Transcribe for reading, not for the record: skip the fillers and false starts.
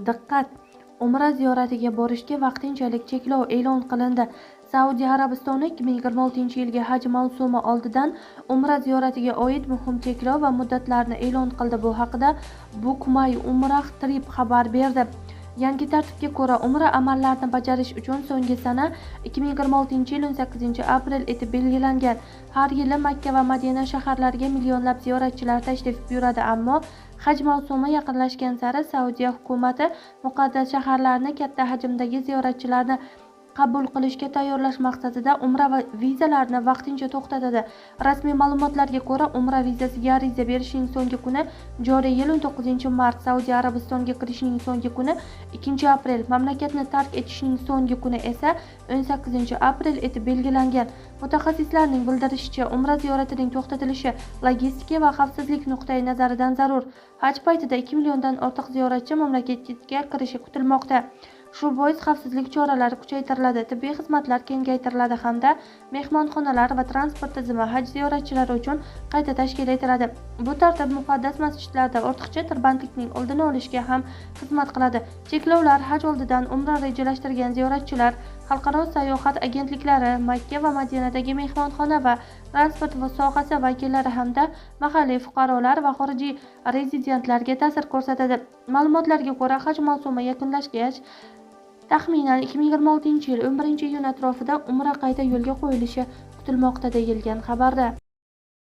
Diqqat! Umra ziyoratiga borishga vaqtinchalik cheklov e'lon qilindi. Saudiya Arabistoni 2026-yilgi haj mavsumi oldidan Umra ziyoratiga oid muhim cheklov va muddatlarni e'lon qildi. Bu haqida Book My Umrah Trip xabar berdi. Yangi tartibga ko'ra, umra amallarini bajarish uchun so'nggi sana 2026-yil 18-aprel etib belgilangan. Har yili Makka va Madina shaharlariga millionlab ziyoratchilar tashrif buyuradi, ammo haj mavsumi yaqinlashgan sari Saudiya hukumati muqaddas shaharlarni katta hajmdagi ziyoratchilarni qabul qilishga tayyorlash maqsadida umra va vizalarni vaqtincha to'xtatadi. Rasmiy ma'lumotlarga ko'ra, umra vizasiga ariza berishning so'nggi kuni joriy yil 19-mart, Saudiya Arabistoniga kirishning so'nggi kuni 2-aprel, mamlakatni tark etishning so'nggi kuni esa 18-aprel etib belgilangan. Mutaxassislarning bildirishicha, umra ziyoratining to'xtatilishi logistika va xavfsizlik nuqtai nazaridan zarur. Haj paytida 2 milliondan ortiq ziyoratchi mamlakatga kirishi kutilmoqda. Shu bois xavfsizlik choralari kuchaytiriladi, tibbiy xizmatlar kengaytiriladi hamda mehmonxonalar va transport tizimi haj ziyoratchilari uchun qayta tashkil etiladi. Bu tartib muqaddas masjidlarda ortiqcha tirbandlikning oldini olishga ham xizmat qiladi. Cheklovlar haj oldidan umra rejalashtirgan ziyoratchilar, xalqaro sayohat agentliklari, Makka va Madinadagi mehmonxona va transport sohasi vakillari hamda mahalliy fuqarolar va xorijiy rezidentlarga ta'sir ko'rsatadi. Ma'lumotlarga ko'ra, haj mavsumi yakunlashgach, taxminan 2026-yil 11-iyun atrofida umra qayta yo'lga qo'yilishi kutilmoqda, deyilgan xabarda.